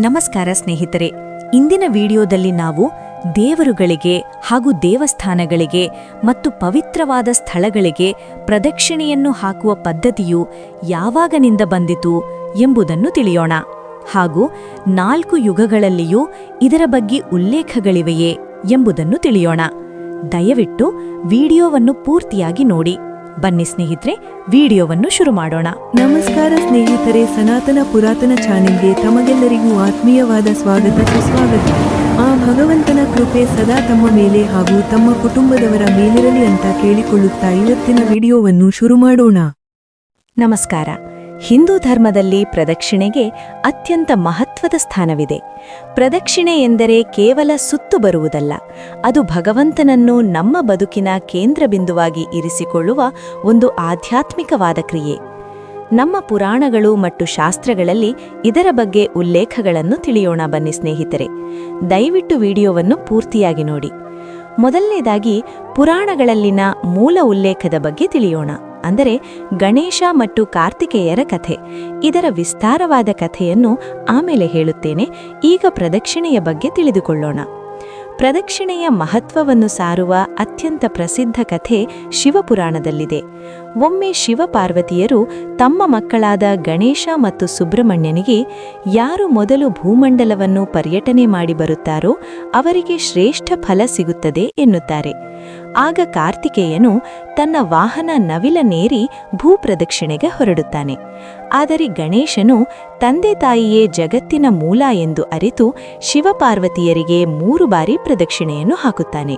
ನಮಸ್ಕಾರ ಸ್ನೇಹಿತರೆ, ಇಂದಿನ ವಿಡಿಯೋದಲ್ಲಿ ನಾವು ದೇವರುಗಳಿಗೆ ಹಾಗೂ ದೇವಸ್ಥಾನಗಳಿಗೆ ಮತ್ತು ಪವಿತ್ರವಾದ ಸ್ಥಳಗಳಿಗೆ ಪ್ರದಕ್ಷಿಣೆಯನ್ನು ಹಾಕುವ ಪದ್ಧತಿಯು ಯಾವಾಗನಿಂದ ಬಂದಿತು ಎಂಬುದನ್ನು ತಿಳಿಯೋಣ. ಹಾಗೂ 4 ಯುಗಗಳಲ್ಲಿಯೂ ಇದರ ಬಗ್ಗೆ ಉಲ್ಲೇಖಗಳಿವೆಯೇ ಎಂಬುದನ್ನು ತಿಳಿಯೋಣ. ದಯವಿಟ್ಟು ವಿಡಿಯೋವನ್ನು ಪೂರ್ತಿಯಾಗಿ ನೋಡಿ. ಬನ್ನಿ ಸ್ನೇಹಿತರೆ, ವಿಡಿಯೋವನ್ನು ಶುರು ಮಾಡೋಣ. ನಮಸ್ಕಾರ ಸ್ನೇಹಿತರೆ, ಸನಾತನ ಪುರಾತನ ಚಾನೆಲ್ಗೆ ತಮಗೆಲ್ಲರಿಗೂ ಆತ್ಮೀಯವಾದ ಸ್ವಾಗತ ಸುಸ್ವಾಗತ. ಆ ಭಗವಂತನ ಕೃಪೆ ಸದಾ ತಮ್ಮ ಮೇಲೆ ಹಾಗೂ ತಮ್ಮ ಕುಟುಂಬದವರ ಮೇಲಿರಲಿ ಅಂತ ಕೇಳಿಕೊಳ್ಳುತ್ತಾ ಇವತ್ತಿನ ವಿಡಿಯೋವನ್ನು ಶುರು ಮಾಡೋಣ. ನಮಸ್ಕಾರ. ಹಿಂದೂ ಧರ್ಮದಲ್ಲಿ ಪ್ರದಕ್ಷಿಣೆಗೆ ಅತ್ಯಂತ ಮಹತ್ವದ ಸ್ಥಾನವಿದೆ. ಪ್ರದಕ್ಷಿಣೆ ಎಂದರೆ ಕೇವಲ ಸುತ್ತು ಬರುವುದಲ್ಲ, ಅದು ಭಗವಂತನನ್ನು ನಮ್ಮ ಬದುಕಿನ ಕೇಂದ್ರಬಿಂದುವಾಗಿ ಇರಿಸಿಕೊಳ್ಳುವ ಒಂದು ಆಧ್ಯಾತ್ಮಿಕವಾದ ಕ್ರಿಯೆ. ನಮ್ಮ ಪುರಾಣಗಳು ಮತ್ತು ಶಾಸ್ತ್ರಗಳಲ್ಲಿ ಇದರ ಬಗ್ಗೆ ಉಲ್ಲೇಖಗಳನ್ನು ತಿಳಿಯೋಣ. ಬನ್ನಿ ಸ್ನೇಹಿತರೆ, ದಯವಿಟ್ಟು ವಿಡಿಯೋವನ್ನು ಪೂರ್ತಿಯಾಗಿ ನೋಡಿ. ಮೊದಲನೇದಾಗಿ ಪುರಾಣಗಳಲ್ಲಿನ ಮೂಲ ಉಲ್ಲೇಖದ ಬಗ್ಗೆ ತಿಳಿಯೋಣ. ಅಂದರೆ ಗಣೇಶ ಮತ್ತು ಕಾರ್ತಿಕೇಯರ ಕಥೆ. ಇದರ ವಿಸ್ತಾರವಾದ ಕಥೆಯನ್ನು ಆಮೇಲೆ ಹೇಳುತ್ತೇನೆ. ಈಗ ಪ್ರದಕ್ಷಿಣೆಯ ಬಗ್ಗೆ ತಿಳಿದುಕೊಳ್ಳೋಣ. ಪ್ರದಕ್ಷಿಣೆಯ ಮಹತ್ವವನ್ನು ಸಾರುವ ಅತ್ಯಂತ ಪ್ರಸಿದ್ಧ ಕಥೆ ಶಿವಪುರಾಣದಲ್ಲಿದೆ. ಒಮ್ಮೆ ಶಿವಪಾರ್ವತಿಯರು ತಮ್ಮ ಮಕ್ಕಳಾದ ಗಣೇಶ ಮತ್ತು ಸುಬ್ರಹ್ಮಣ್ಯನಿಗೆ ಯಾರು ಮೊದಲು ಭೂಮಂಡಲವನ್ನು ಪರ್ಯಟನೆ ಮಾಡಿ ಬರುತ್ತಾರೋ ಅವರಿಗೆ ಶ್ರೇಷ್ಠ ಫಲ ಸಿಗುತ್ತದೆ ಎನ್ನುತ್ತಾರೆ. ಆಗ ಕಾರ್ತಿಕೇಯನು ತನ್ನ ವಾಹನ ನವಿಲನೇರಿ ಭೂಪ್ರದಕ್ಷಿಣೆಗೆ ಹೊರಡುತ್ತಾನೆ. ಆದರೆ ಗಣೇಶನು ತಂದೆ ತಾಯಿಯೇ ಜಗತ್ತಿನ ಮೂಲ ಎಂದು ಅರಿತು ಶಿವಪಾರ್ವತಿಯರಿಗೆ 3 ಬಾರಿ ಪ್ರದಕ್ಷಿಣೆಯನ್ನು ಹಾಕುತ್ತಾನೆ.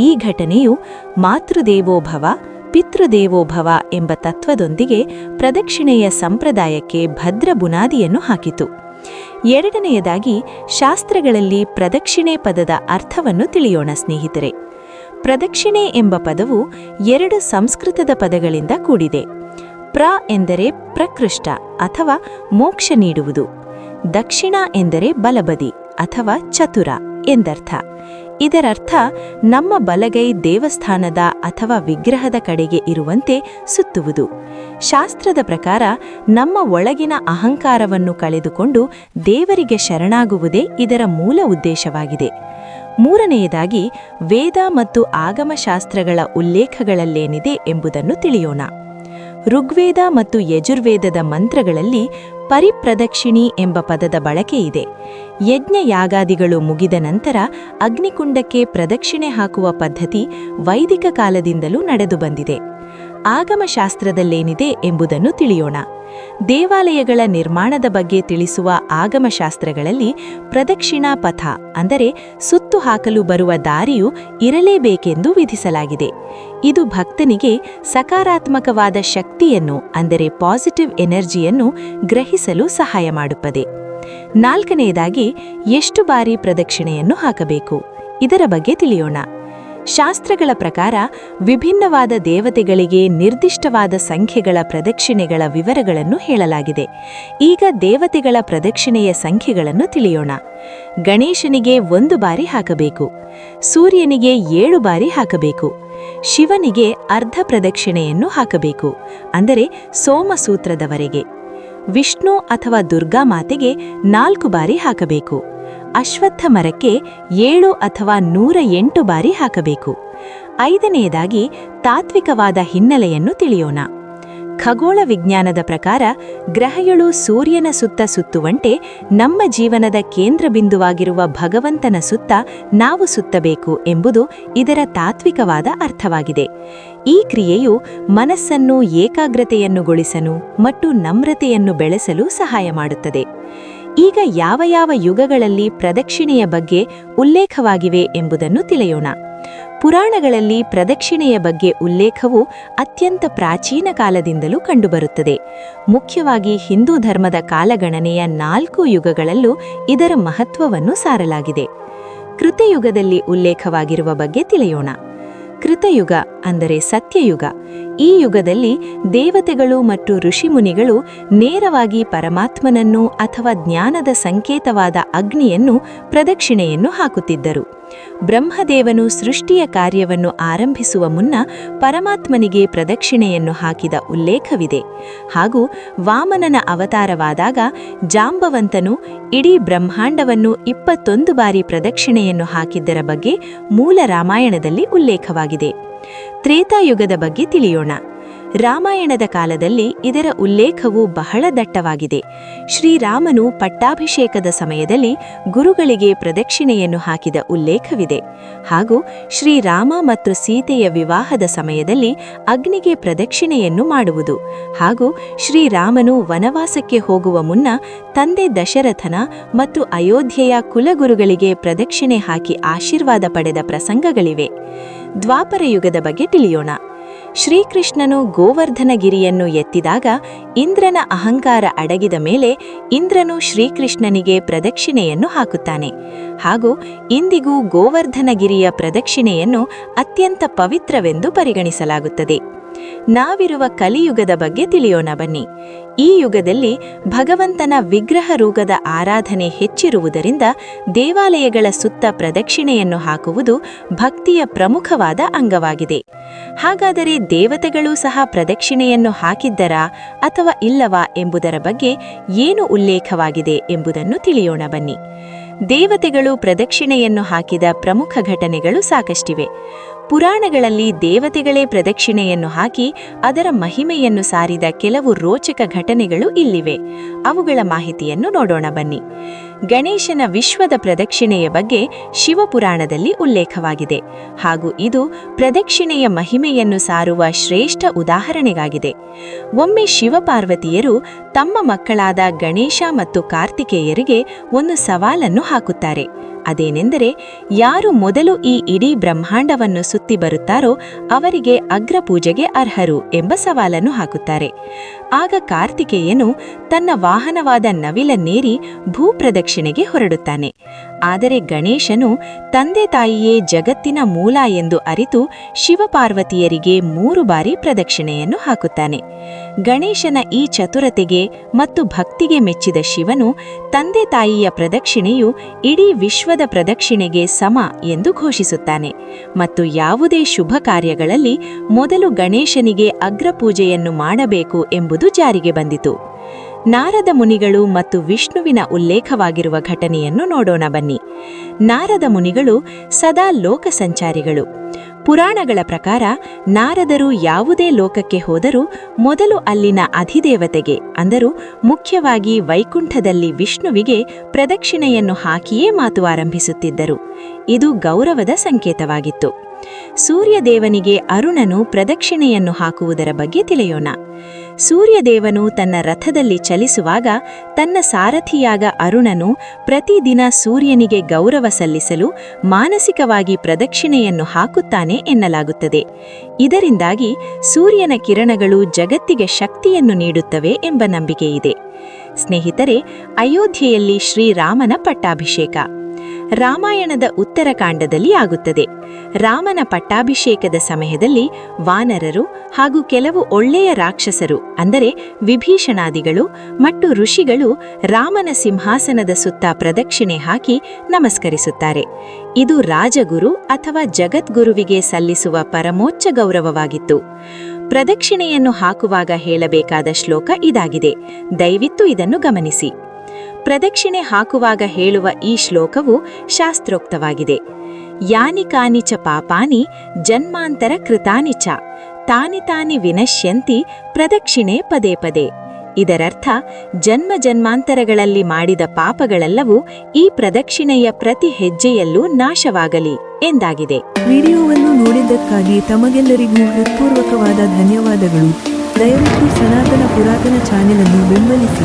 ಈ ಘಟನೆಯು ಮಾತೃದೇವೋಭವ, ಪಿತೃದೇವೋಭವ ಎಂಬ ತತ್ವದೊಂದಿಗೆ ಪ್ರದಕ್ಷಿಣೆಯ ಸಂಪ್ರದಾಯಕ್ಕೆ ಭದ್ರ ಬುನಾದಿಯನ್ನು ಹಾಕಿತು. ಎರಡನೆಯದಾಗಿ ಶಾಸ್ತ್ರಗಳಲ್ಲಿ ಪ್ರದಕ್ಷಿಣೆ ಪದದ ಅರ್ಥವನ್ನು ತಿಳಿಯೋಣ ಸ್ನೇಹಿತರೆ. ಪ್ರದಕ್ಷಿಣೆ ಎಂಬ ಪದವು 2 ಸಂಸ್ಕೃತದ ಪದಗಳಿಂದ ಕೂಡಿದೆ. ಪ್ರ ಎಂದರೆ ಪ್ರಕೃಷ್ಟ ಅಥವಾ ಮೋಕ್ಷ ನೀಡುವುದು. ದಕ್ಷಿಣ ಎಂದರೆ ಬಲಬದಿ ಅಥವಾ ಚತುರ ಎಂದರ್ಥ. ಇದರರ್ಥ ನಮ್ಮ ಬಲಗೈ ದೇವಸ್ಥಾನದ ಅಥವಾ ವಿಗ್ರಹದ ಕಡೆಗೆ ಇರುವಂತೆ ಸುತ್ತುವುದು. ಶಾಸ್ತ್ರದ ಪ್ರಕಾರ ನಮ್ಮ ಒಳಗಿನ ಅಹಂಕಾರವನ್ನು ಕಳೆದುಕೊಂಡು ದೇವರಿಗೆ ಶರಣಾಗುವುದೇ ಇದರ ಮೂಲ ಉದ್ದೇಶವಾಗಿದೆ. ಮೂರನೆಯದಾಗಿ ವೇದ ಮತ್ತು ಆಗಮಶಾಸ್ತ್ರಗಳ ಉಲ್ಲೇಖಗಳಲ್ಲೇನಿದೆ ಎಂಬುದನ್ನು ತಿಳಿಯೋಣ. ಋಗ್ವೇದ ಮತ್ತು ಯಜುರ್ವೇದದ ಮಂತ್ರಗಳಲ್ಲಿ ಪರಿಪ್ರದಕ್ಷಿಣಿ ಎಂಬ ಪದದ ಬಳಕೆಯಿದೆ. ಯಜ್ಞಯಾಗಾದಿಗಳು ಮುಗಿದ ನಂತರ ಅಗ್ನಿಕುಂಡಕ್ಕೆ ಪ್ರದಕ್ಷಿಣೆ ಹಾಕುವ ಪದ್ಧತಿ ವೈದಿಕ ಕಾಲದಿಂದಲೂ ನಡೆದು ಬಂದಿದೆ. ಆಗಮಶಾಸ್ತ್ರದಲ್ಲೇನಿದೆ ಎಂಬುದನ್ನು ತಿಳಿಯೋಣ. ದೇವಾಲಯಗಳ ನಿರ್ಮಾಣದ ಬಗ್ಗೆ ತಿಳಿಸುವ ಆಗಮಶಾಸ್ತ್ರಗಳಲ್ಲಿ ಪ್ರದಕ್ಷಿಣಾ ಪಥ ಅಂದರೆ ಸುತ್ತು ಹಾಕಲು ಬರುವ ದಾರಿಯು ಇರಲೇಬೇಕೆಂದು ವಿಧಿಸಲಾಗಿದೆ. ಇದು ಭಕ್ತನಿಗೆ ಸಕಾರಾತ್ಮಕವಾದ ಶಕ್ತಿಯನ್ನು ಅಂದರೆ ಪಾಸಿಟಿವ್ ಎನರ್ಜಿಯನ್ನು ಗ್ರಹಿಸಲು ಸಹಾಯ ಮಾಡುತ್ತದೆ. 4ನೇದಾಗಿ ಎಷ್ಟು ಬಾರಿ ಪ್ರದಕ್ಷಿಣೆಯನ್ನು ಹಾಕಬೇಕು ಇದರ ಬಗ್ಗೆ ತಿಳಿಯೋಣ. ಶಾಸ್ತ್ರಗಳ ಪ್ರಕಾರ ವಿಭಿನ್ನವಾದ ದೇವತೆಗಳಿಗೆ ನಿರ್ದಿಷ್ಟವಾದ ಸಂಖ್ಯೆಗಳ ಪ್ರದಕ್ಷಿಣೆಗಳ ವಿವರಗಳನ್ನು ಹೇಳಲಾಗಿದೆ. ಈಗ ದೇವತೆಗಳ ಪ್ರದಕ್ಷಿಣೆಯ ಸಂಖ್ಯೆಗಳನ್ನು ತಿಳಿಯೋಣ. ಗಣೇಶನಿಗೆ 1 ಬಾರಿ ಹಾಕಬೇಕು, ಸೂರ್ಯನಿಗೆ 7 ಬಾರಿ ಹಾಕಬೇಕು, ಶಿವನಿಗೆ ಅರ್ಧ ಪ್ರದಕ್ಷಿಣೆಯನ್ನು ಹಾಕಬೇಕು ಅಂದರೆ ಸೋಮಸೂತ್ರದವರೆಗೆ, ವಿಷ್ಣು ಅಥವಾ ದುರ್ಗಾ ಮಾತೆಗೆ 4 ಬಾರಿ ಹಾಕಬೇಕು, ಅಶ್ವತ್ಥ ಮರಕ್ಕೆ 7 ಅಥವಾ 108 ಬಾರಿ ಹಾಕಬೇಕು. 5ನೇದಾಗಿ ತಾತ್ವಿಕವಾದ ಹಿನ್ನೆಲೆಯನ್ನು ತಿಳಿಯೋಣ. ಖಗೋಳ ವಿಜ್ಞಾನದ ಪ್ರಕಾರ ಗ್ರಹಗಳು ಸೂರ್ಯನ ಸುತ್ತ ಸುತ್ತುವಂತೆ ನಮ್ಮ ಜೀವನದ ಕೇಂದ್ರಬಿಂದುವಾಗಿರುವ ಭಗವಂತನ ಸುತ್ತ ನಾವು ಸುತ್ತಬೇಕು ಎಂಬುದು ಇದರ ತಾತ್ವಿಕವಾದ ಅರ್ಥವಾಗಿದೆ. ಈ ಕ್ರಿಯೆಯು ಮನಸ್ಸನ್ನು ಏಕಾಗ್ರತೆಯನ್ನುಗೊಳಿಸಲು ಮತ್ತು ನಮ್ರತೆಯನ್ನು ಬೆಳೆಸಲು ಸಹಾಯ ಮಾಡುತ್ತದೆ. ಈಗ ಯಾವ ಯಾವ ಯುಗಗಳಲ್ಲಿ ಪ್ರದಕ್ಷಿಣೆಯ ಬಗ್ಗೆ ಉಲ್ಲೇಖವಾಗಿವೆ ಎಂಬುದನ್ನು ತಿಳಿಯೋಣ. ಪುರಾಣಗಳಲ್ಲಿ ಪ್ರದಕ್ಷಿಣೆಯ ಬಗ್ಗೆ ಉಲ್ಲೇಖವು ಅತ್ಯಂತ ಪ್ರಾಚೀನ ಕಾಲದಿಂದಲೂ ಕಂಡುಬರುತ್ತದೆ. ಮುಖ್ಯವಾಗಿ ಹಿಂದೂ ಧರ್ಮದ ಕಾಲಗಣನೆಯ 4 ಯುಗಗಳಲ್ಲೂ ಇದರ ಮಹತ್ವವನ್ನು ಸಾರಲಾಗಿದೆ. ಕೃತಯುಗದಲ್ಲಿ ಉಲ್ಲೇಖವಾಗಿರುವ ಬಗ್ಗೆ ತಿಳಿಯೋಣ. ಕೃತಯುಗ ಅಂದರೆ ಸತ್ಯಯುಗ. ಈ ಯುಗದಲ್ಲಿ ದೇವತೆಗಳು ಮತ್ತು ಋಷಿಮುನಿಗಳು ನೇರವಾಗಿ ಪರಮಾತ್ಮನನ್ನು ಅಥವಾ ಜ್ಞಾನದ ಸಂಕೇತವಾದ ಅಗ್ನಿಯನ್ನು ಪ್ರದಕ್ಷಿಣೆಯನ್ನು ಹಾಕುತ್ತಿದ್ದರು. ಬ್ರಹ್ಮದೇವನು ಸೃಷ್ಟಿಯ ಕಾರ್ಯವನ್ನು ಆರಂಭಿಸುವ ಮುನ್ನ ಪರಮಾತ್ಮನಿಗೆ ಪ್ರದಕ್ಷಿಣೆಯನ್ನು ಹಾಕಿದ ಉಲ್ಲೇಖವಿದೆ. ಹಾಗೂ ವಾಮನನ ಅವತಾರವಾದಾಗ ಜಾಂಬವಂತನು ಇಡೀ ಬ್ರಹ್ಮಾಂಡವನ್ನು 21 ಬಾರಿ ಪ್ರದಕ್ಷಿಣೆಯನ್ನು ಹಾಕಿದ್ದರ ಬಗ್ಗೆ ಮೂಲ ರಾಮಾಯಣದಲ್ಲಿ ಉಲ್ಲೇಖವಾಗಿದೆ. ತ್ರೇತಾಯುಗದ ಬಗ್ಗೆ ತಿಳಿಯೋಣ. ರಾಮಾಯಣದ ಕಾಲದಲ್ಲಿ ಇದರ ಉಲ್ಲೇಖವು ಬಹಳ ದಟ್ಟವಾಗಿದೆ. ಶ್ರೀರಾಮನು ಪಟ್ಟಾಭಿಷೇಕದ ಸಮಯದಲ್ಲಿ ಗುರುಗಳಿಗೆ ಪ್ರದಕ್ಷಿಣೆಯನ್ನು ಹಾಕಿದ ಉಲ್ಲೇಖವಿದೆ. ಹಾಗೂ ಶ್ರೀರಾಮ ಮತ್ತು ಸೀತೆಯ ವಿವಾಹದ ಸಮಯದಲ್ಲಿ ಅಗ್ನಿಗೆ ಪ್ರದಕ್ಷಿಣೆಯನ್ನು ಮಾಡುವುದು. ಹಾಗೂ ಶ್ರೀರಾಮನು ವನವಾಸಕ್ಕೆ ಹೋಗುವ ಮುನ್ನ ತಂದೆ ದಶರಥನ ಮತ್ತು ಅಯೋಧ್ಯೆಯ ಕುಲಗುರುಗಳಿಗೆ ಪ್ರದಕ್ಷಿಣೆ ಹಾಕಿ ಆಶೀರ್ವಾದ ಪಡೆದ ಪ್ರಸಂಗಗಳಿವೆ. ದ್ವಾಪರ ಯುಗದ ಬಗ್ಗೆ ತಿಳಿಯೋಣ. ಶ್ರೀಕೃಷ್ಣನು ಗೋವರ್ಧನಗಿರಿಯನ್ನು ಎತ್ತಿದಾಗ ಇಂದ್ರನ ಅಹಂಕಾರ ಅಡಗಿದ ಮೇಲೆ ಇಂದ್ರನು ಶ್ರೀಕೃಷ್ಣನಿಗೆ ಪ್ರದಕ್ಷಿಣೆಯನ್ನು ಹಾಕುತ್ತಾನೆ. ಹಾಗೂ ಇಂದಿಗೂ ಗೋವರ್ಧನಗಿರಿಯ ಪ್ರದಕ್ಷಿಣೆಯನ್ನು ಅತ್ಯಂತ ಪವಿತ್ರವೆಂದು ಪರಿಗಣಿಸಲಾಗುತ್ತದೆ. ನಾವಿರುವ ಕಲಿಯುಗದ ಬಗ್ಗೆ ತಿಳಿಯೋಣ ಬನ್ನಿ. ಈ ಯುಗದಲ್ಲಿ ಭಗವಂತನ ವಿಗ್ರಹ ರೂಪದ ಆರಾಧನೆ ಹೆಚ್ಚಿರುವುದರಿಂದ ದೇವಾಲಯಗಳ ಸುತ್ತ ಪ್ರದಕ್ಷಿಣೆಯನ್ನು ಹಾಕುವುದು ಭಕ್ತಿಯ ಪ್ರಮುಖವಾದ ಅಂಗವಾಗಿದೆ. ಹಾಗಾದರೆ ದೇವತೆಗಳೂ ಸಹ ಪ್ರದಕ್ಷಿಣೆಯನ್ನು ಹಾಕಿದ್ದರಾ ಅಥವಾ ಇಲ್ಲವಾ ಎಂಬುದರ ಬಗ್ಗೆ ಏನು ಉಲ್ಲೇಖವಾಗಿದೆ ಎಂಬುದನ್ನು ತಿಳಿಯೋಣ ಬನ್ನಿ. ದೇವತೆಗಳು ಪ್ರದಕ್ಷಿಣೆಯನ್ನು ಹಾಕಿದ ಪ್ರಮುಖ ಘಟನೆಗಳು ಸಾಕಷ್ಟಿವೆ. ಪುರಾಣಗಳಲ್ಲಿ ದೇವತೆಗಳೇ ಪ್ರದಕ್ಷಿಣೆಯನ್ನು ಹಾಕಿ ಅದರ ಮಹಿಮೆಯನ್ನು ಸಾರಿದ ಕೆಲವು ರೋಚಕ ಘಟನೆಗಳು ಇಲ್ಲಿವೆ. ಅವುಗಳ ಮಾಹಿತಿಯನ್ನು ನೋಡೋಣ ಬನ್ನಿ. ಗಣೇಶನ ವಿಶ್ವದ ಪ್ರದಕ್ಷಿಣೆಯ ಬಗ್ಗೆ ಶಿವಪುರಾಣದಲ್ಲಿ ಉಲ್ಲೇಖವಾಗಿದೆ. ಹಾಗೂ ಇದು ಪ್ರದಕ್ಷಿಣೆಯ ಮಹಿಮೆಯನ್ನು ಸಾರುವ ಶ್ರೇಷ್ಠ ಉದಾಹರಣೆಗಾಗಿದೆ. ಒಮ್ಮೆ ಶಿವಪಾರ್ವತಿಯರು ತಮ್ಮ ಮಕ್ಕಳಾದ ಗಣೇಶ ಮತ್ತು ಕಾರ್ತಿಕೇಯರಿಗೆ ಒಂದು ಸವಾಲನ್ನು ಹಾಕುತ್ತಾರೆ. ಅದೇನೆಂದರೆ, ಯಾರು ಮೊದಲು ಈ ಇಡೀ ಬ್ರಹ್ಮಾಂಡವನ್ನು ಸುತ್ತಿ ಬರುತ್ತಾರೋ ಅವರಿಗೆ ಅಗ್ರಪೂಜೆಗೆ ಅರ್ಹರು ಎಂಬ ಸವಾಲನ್ನು ಹಾಕುತ್ತಾರೆ. ಆಗ ಕಾರ್ತಿಕೇಯನು ತನ್ನ ವಾಹನವಾದ ನವಿಲನ್ನೇರಿ ಭೂಪ್ರದಕ್ಷಿಣೆಗೆ ಹೊರಡುತ್ತಾನೆ. ಆದರೆ ಗಣೇಶನು ತಂದೆ ತಾಯಿಯೇ ಜಗತ್ತಿನ ಮೂಲ ಎಂದು ಅರಿತು ಶಿವಪಾರ್ವತಿಯರಿಗೆ 3 ಬಾರಿ ಪ್ರದಕ್ಷಿಣೆಯನ್ನು ಹಾಕುತ್ತಾನೆ. ಗಣೇಶನ ಈ ಚತುರತೆಗೆ ಮತ್ತು ಭಕ್ತಿಗೆ ಮೆಚ್ಚಿದ ಶಿವನು ತಂದೆ ತಾಯಿಯ ಪ್ರದಕ್ಷಿಣೆಯು ಇಡೀ ವಿಶ್ವದ ಪ್ರದಕ್ಷಿಣೆಗೆ ಸಮ ಎಂದು ಘೋಷಿಸುತ್ತಾನೆ. ಮತ್ತು ಯಾವುದೇ ಶುಭ ಕಾರ್ಯಗಳಲ್ಲಿ ಮೊದಲು ಗಣೇಶನಿಗೆ ಅಗ್ರಪೂಜೆಯನ್ನು ಮಾಡಬೇಕು ಎಂಬುದು ಜಾರಿಗೆ ಬಂದಿತು. ನಾರದ ಮುನಿಗಳು ಮತ್ತು ವಿಷ್ಣುವಿನ ಉಲ್ಲೇಖವಾಗಿರುವ ಘಟನೆಯನ್ನು ನೋಡೋಣ ಬನ್ನಿ. ನಾರದ ಮುನಿಗಳು ಸದಾ ಲೋಕ ಸಂಚಾರಿಗಳು. ಪುರಾಣಗಳ ಪ್ರಕಾರ ನಾರದರು ಯಾವುದೇ ಲೋಕಕ್ಕೆ ಹೋದರೂ ಮೊದಲು ಅಲ್ಲಿನ ಅಧಿದೇವತೆಗೆ, ಅಂದರೂ ಮುಖ್ಯವಾಗಿ ವೈಕುಂಠದಲ್ಲಿ ವಿಷ್ಣುವಿಗೆ ಪ್ರದಕ್ಷಿಣೆಯನ್ನು ಹಾಕಿಯೇ ಮಾತು ಆರಂಭಿಸುತ್ತಿದ್ದರು. ಇದು ಗೌರವದ ಸಂಕೇತವಾಗಿತ್ತು. ಸೂರ್ಯದೇವನಿಗೆ ಅರುಣನು ಪ್ರದಕ್ಷಿಣೆಯನ್ನು ಹಾಕುವುದರ ಬಗ್ಗೆ ತಿಳಿಯೋಣ. ಸೂರ್ಯದೇವನು ತನ್ನ ರಥದಲ್ಲಿ ಚಲಿಸುವಾಗ ತನ್ನ ಸಾರಥಿಯಾದ ಅರುಣನು ಪ್ರತಿದಿನ ಸೂರ್ಯನಿಗೆ ಗೌರವ ಸಲ್ಲಿಸಲು ಮಾನಸಿಕವಾಗಿ ಪ್ರದಕ್ಷಿಣೆಯನ್ನು ಹಾಕುತ್ತಾನೆ ಎನ್ನಲಾಗುತ್ತದೆ. ಇದರಿಂದಾಗಿ ಸೂರ್ಯನ ಕಿರಣಗಳು ಜಗತ್ತಿಗೆ ಶಕ್ತಿಯನ್ನು ನೀಡುತ್ತವೆ ಎಂಬ ನಂಬಿಕೆಯಿದೆ. ಸ್ನೇಹಿತರೆ, ಅಯೋಧ್ಯೆಯಲ್ಲಿ ಶ್ರೀರಾಮನ ಪಟ್ಟಾಭಿಷೇಕ ರಾಮಾಯಣದ ಉತ್ತರಕಾಂಡದಲ್ಲಿ ಆಗುತ್ತದೆ. ರಾಮನ ಪಟ್ಟಾಭಿಷೇಕದ ಸಮಯದಲ್ಲಿ ವಾನರರು ಹಾಗೂ ಕೆಲವು ಒಳ್ಳೆಯ ರಾಕ್ಷಸರು ಅಂದರೆ ವಿಭೀಷಣಾದಿಗಳು ಮತ್ತು ಋಷಿಗಳು ರಾಮನ ಸಿಂಹಾಸನದ ಸುತ್ತ ಪ್ರದಕ್ಷಿಣೆ ಹಾಕಿ ನಮಸ್ಕರಿಸುತ್ತಾರೆ. ಇದು ರಾಜಗುರು ಅಥವಾ ಜಗದ್ಗುರುವಿಗೆ ಸಲ್ಲಿಸುವ ಪರಮೋಚ್ಚ ಗೌರವವಾಗಿತ್ತು. ಪ್ರದಕ್ಷಿಣೆಯನ್ನು ಹಾಕುವಾಗ ಹೇಳಬೇಕಾದ ಶ್ಲೋಕ ಇದಾಗಿದೆ. ದಯವಿಟ್ಟು ಇದನ್ನು ಗಮನಿಸಿ. ಪ್ರದಕ್ಷಿಣೆ ಹಾಕುವಾಗ ಹೇಳುವ ಈ ಶ್ಲೋಕವು ಶಾಸ್ತ್ರೋಕ್ತವಾಗಿದೆ. ಯಾನಿ ಕಾನಿ ಚ ಪಾಪಾನಿ ಜನ್ಮಾಂತರ ಕೃತಾನಿ ಚ ತಾನಿ ತಾನಿ ವಿನಶ್ಯಂತಿ ಪ್ರದಕ್ಷಿಣೆ ಪದೇ ಪದೇ. ಇದರರ್ಥ ಜನ್ಮ ಜನ್ಮಾಂತರಗಳಲ್ಲಿ ಮಾಡಿದ ಪಾಪಗಳೆಲ್ಲವೂ ಈ ಪ್ರದಕ್ಷಿಣೆಯ ಪ್ರತಿ ಹೆಜ್ಜೆಯಲ್ಲೂ ನಾಶವಾಗಲಿ ಎಂದಾಗಿದೆ. ವಿಡಿಯೋವನ್ನು ನೋಡಿದ್ದಕ್ಕಾಗಿ ತಮಗೆಲ್ಲರಿಗೂ ಹೃತ್ಪೂರ್ವಕವಾದ ಧನ್ಯವಾದಗಳು. ದಯವಿಟ್ಟು ಸನಾತನ ಪುರಾತನ ಚಾನೆಲ್ ಅನ್ನು ಬೆಂಬಲಿಸಿ.